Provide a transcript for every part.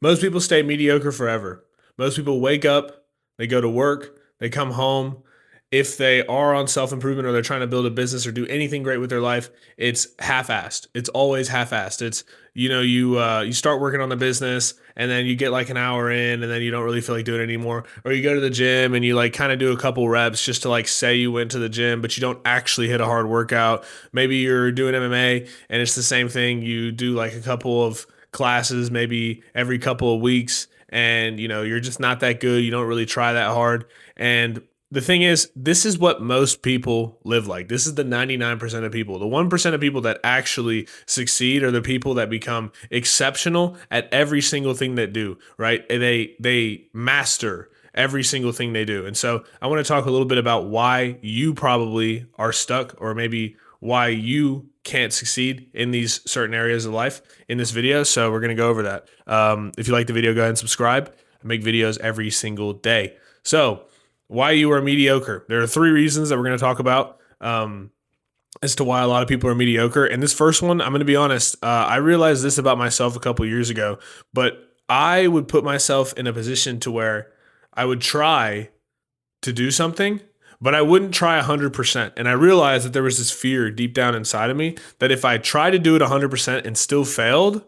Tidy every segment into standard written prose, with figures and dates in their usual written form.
Most people stay mediocre forever. Most people wake up, they go to work, they come home. If they are on self improvement or they're trying to build a business or do anything great with their life, it's half assed. It's always half assed. It's you start working on the business and then you get like an hour in and then you don't really feel like doing it anymore. Or you go to the gym and you like kind of do a couple reps just to like say you went to the gym, but you don't actually hit a hard workout. Maybe you're doing MMA and it's the same thing. You do like a couple of classes maybe every couple of weeks and you're just not that good. You don't really try that hard. And the thing is, this is what most people live like. This is the 99% of people. The 1% of people that actually succeed are the people that become exceptional at every single thing they do, right? They master every single thing they do. And so I want to talk a little bit about why you probably are stuck or maybe why you can't succeed in these certain areas of life in this video. So we're going to go over that. If you like the video, go ahead and subscribe. I make videos every single day. So why you are mediocre. There are three reasons that we're going to talk about as to why a lot of people are mediocre. And this first one, I'm going to be honest, I realized this about myself a couple years ago, but I would put myself in a position to where I would try to do something, but I wouldn't try 100%. And I realized that there was this fear deep down inside of me that if I tried to do it 100% and still failed,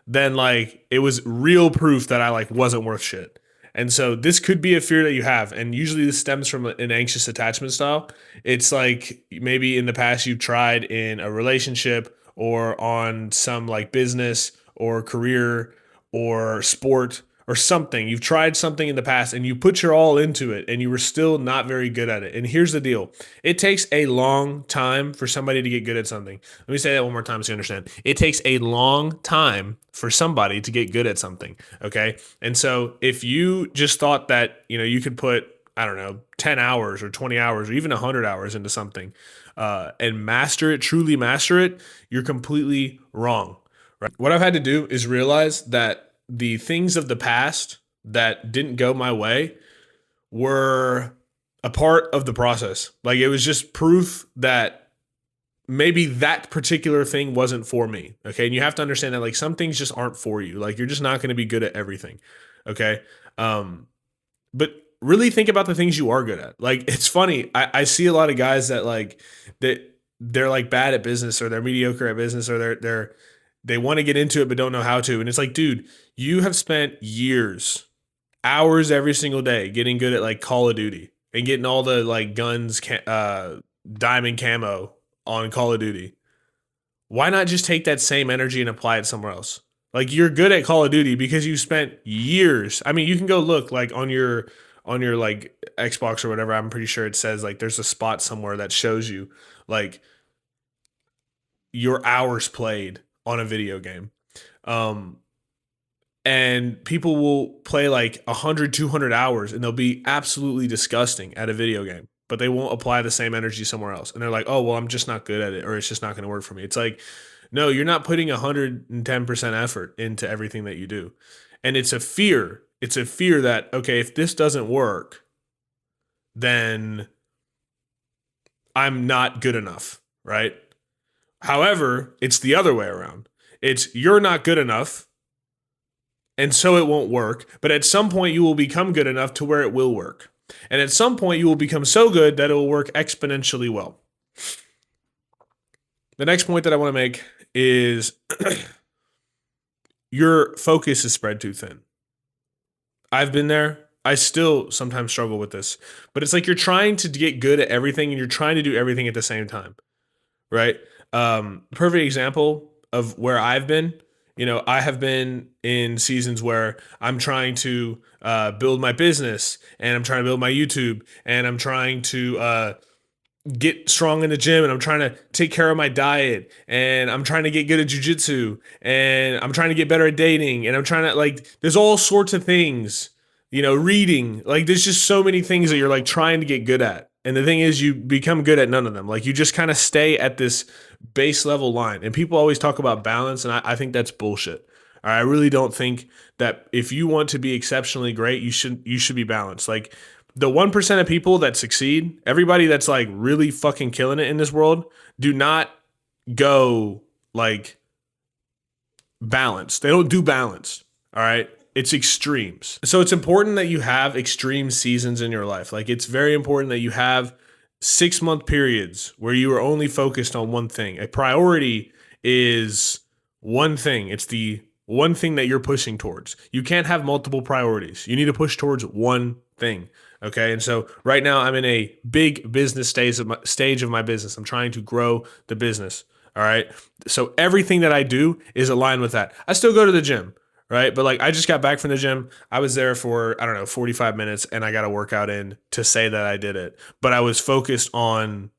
then like it was real proof that I like wasn't worth shit. And so this could be a fear that you have. And usually this stems from an anxious attachment style. It's like maybe in the past you've tried in a relationship or on some like business or career or sport or something. You've tried something in the past and you put your all into it and you were still not very good at it. And here's the deal. It takes a long time for somebody to get good at something. Let me say that one more time so you understand. It takes a long time for somebody to get good at something. Okay. And so if you just thought that, you could put, I don't know, 10 hours or 20 hours or even 100 hours into something and master it, truly master it, you're completely wrong. Right. What I've had to do is realize that the things of the past that didn't go my way were a part of the process. Like it was just proof that maybe that particular thing wasn't for me. Okay. And you have to understand that like some things just aren't for you. Like you're just not going to be good at everything. Okay. But really think about the things you are good at. Like it's funny. I see a lot of guys that like they're like bad at business or they're mediocre at business or they want to get into it but don't know how to. And it's like, dude, you have spent years, hours every single day getting good at like Call of Duty and getting all the like guns, diamond camo on Call of Duty. Why not just take that same energy and apply it somewhere else? Like you're good at Call of Duty because you spent years. I mean, you can go look like on your like Xbox or whatever. I'm pretty sure it says like there's a spot somewhere that shows you like your hours played on a video game. And people will play like 100, 200 hours and they'll be absolutely disgusting at a video game, but they won't apply the same energy somewhere else. And they're like, oh, well, I'm just not good at it or it's just not going to work for me. It's like, no, you're not putting 110% effort into everything that you do. And it's a fear. It's a fear that, okay, if this doesn't work, then I'm not good enough, right? However, it's the other way around. It's you're not good enough, and so it won't work. But at some point, you will become good enough to where it will work. And at some point, you will become so good that it will work exponentially well. The next point that I want to make is your focus is spread too thin. I've been there. I still sometimes struggle with this. But it's like you're trying to get good at everything and you're trying to do everything at the same time, right? Perfect example of where I've been. I have been in seasons where I'm trying to build my business and I'm trying to build my YouTube and I'm trying to get strong in the gym and I'm trying to take care of my diet and I'm trying to get good at jujitsu and I'm trying to get better at dating and I'm trying to like, there's all sorts of things, reading, like there's just so many things that you're like trying to get good at. And the thing is you become good at none of them. Like you just kind of stay at this base level line and people always talk about balance. And I think that's bullshit. I really don't think that if you want to be exceptionally great, you should be balanced. Like the 1% of people that succeed, everybody that's like really fucking killing it in this world, do not go like balanced. They don't do balance. All right. It's extremes. So it's important that you have extreme seasons in your life. Like it's very important that you have 6-month periods where you are only focused on one thing. A priority is one thing. It's the one thing that you're pushing towards. You can't have multiple priorities. You need to push towards one thing. Okay. And so right now I'm in a big business stage of my business. I'm trying to grow the business. All right. So everything that I do is aligned with that. I still go to the gym, right? But like I just got back from the gym. I was there for, I don't know, 45 minutes and I got a workout in to say that I did it. But I was focused on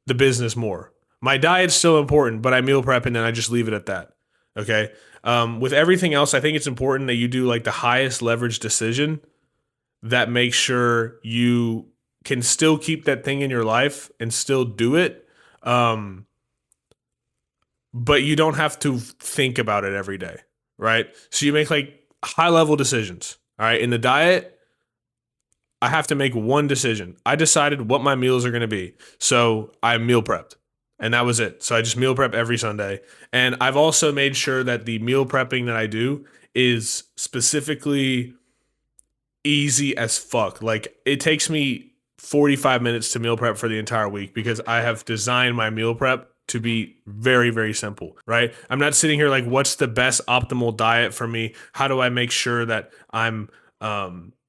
the business more. My diet's still important, but I meal prep and then I just leave it at that. Okay. With everything else, I think it's important that you do like the highest leverage decision that makes sure you can still keep that thing in your life and still do it. But you don't have to think about it every day, right? So you make like high level decisions. All right. In the diet, I have to make one decision. I decided what my meals are going to be. So I meal prepped. And that was it. So I just meal prep every Sunday. And I've also made sure that the meal prepping that I do is specifically easy as fuck. Like it takes me 45 minutes to meal prep for the entire week because I have designed my meal prep to be very, very simple, right? I'm not sitting here like, what's the best optimal diet for me? How do I make sure that I'm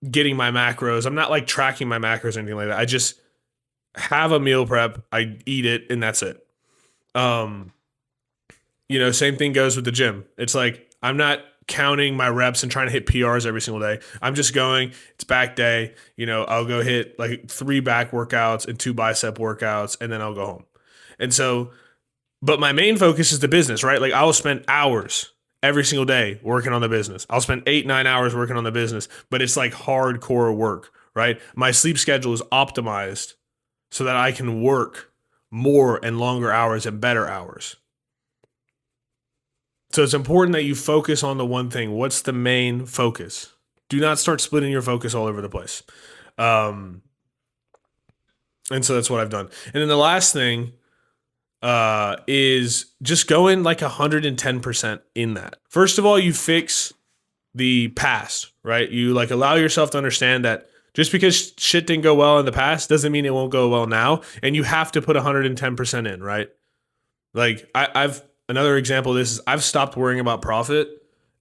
getting my macros? I'm not like tracking my macros or anything like that. I just have a meal prep, I eat it, and that's it. Same thing goes with the gym. It's like I'm not counting my reps and trying to hit PRs every single day. I'm just going, it's back day, I'll go hit like 3 back workouts and 2 bicep workouts, and then I'll go home. And so, but my main focus is the business, right? Like I will spend hours every single day working on the business. I'll spend 8-9 hours working on the business, but it's like hardcore work, right? My sleep schedule is optimized so that I can work more and longer hours and better hours. So it's important that you focus on the one thing. What's the main focus? Do not start splitting your focus all over the place. And so that's what I've done. And then the last thing is just go in like 110% in that. First of all, you fix the past, right? You like allow yourself to understand that just because shit didn't go well in the past doesn't mean it won't go well now. And you have to put 110% in, right? Like I've another example of this is I've stopped worrying about profit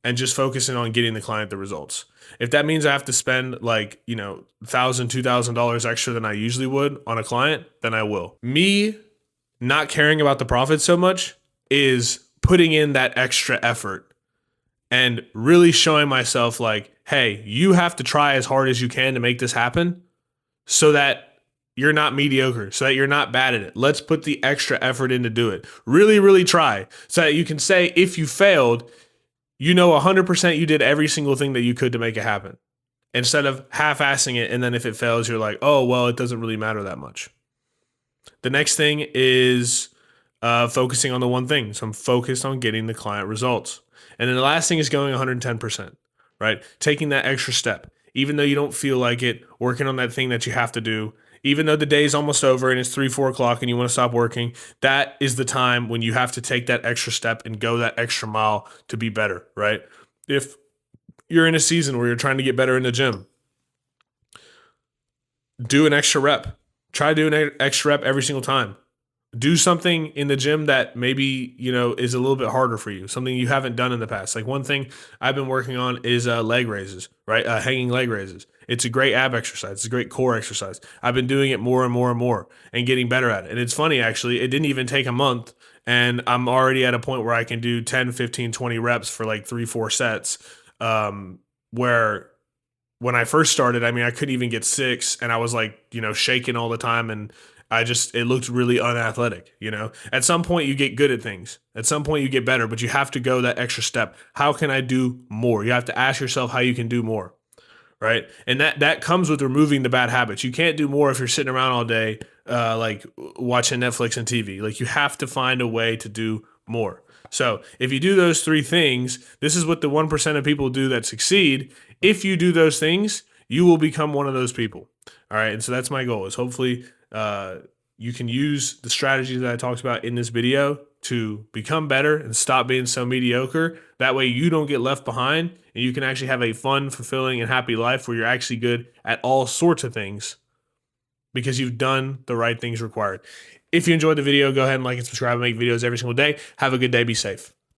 and just focusing on getting the client the results. If that means I have to spend like, $1,000, $2,000 extra than I usually would on a client, then I will. Me not caring about the profit so much is putting in that extra effort and really showing myself like, hey, you have to try as hard as you can to make this happen so that you're not mediocre, so that you're not bad at it. Let's put the extra effort in to do it. Really, really try so that you can say if you failed, 100% you did every single thing that you could to make it happen. Instead of half-assing it, and then if it fails, you're like, oh, well, it doesn't really matter that much. The next thing is focusing on the one thing. So I'm focused on getting the client results. And then the last thing is going 110%, right? Taking that extra step, even though you don't feel like it, working on that thing that you have to do, even though the day's almost over and it's 3-4 o'clock and you want to stop working, that is the time when you have to take that extra step and go that extra mile to be better, right? If you're in a season where you're trying to get better in the gym, do an extra rep. Try doing an extra rep every single time. Do something in the gym that maybe, is a little bit harder for you, something you haven't done in the past. Like one thing I've been working on is leg raises, right? Hanging leg raises. It's a great ab exercise. It's a great core exercise. I've been doing it more and more and more and getting better at it. And it's funny, actually, it didn't even take a month and I'm already at a point where I can do 10, 15, 20 reps for like 3-4 sets, where when I first started, I couldn't even get 6 and I was like, shaking all the time and it looked really unathletic, At some point you get good at things. At some point you get better, but you have to go that extra step. How can I do more? You have to ask yourself how you can do more, right? And that comes with removing the bad habits. You can't do more if you're sitting around all day, like watching Netflix and TV. Like you have to find a way to do more. So if you do those 3 things, this is what the 1% of people do that succeed. If you do those things, you will become one of those people. All right. And so that's my goal is hopefully you can use the strategies that I talked about in this video to become better and stop being so mediocre. That way you don't get left behind and you can actually have a fun, fulfilling, and happy life where you're actually good at all sorts of things because you've done the right things required. If you enjoyed the video, go ahead and like and subscribe. I make videos every single day. Have a good day. Be safe.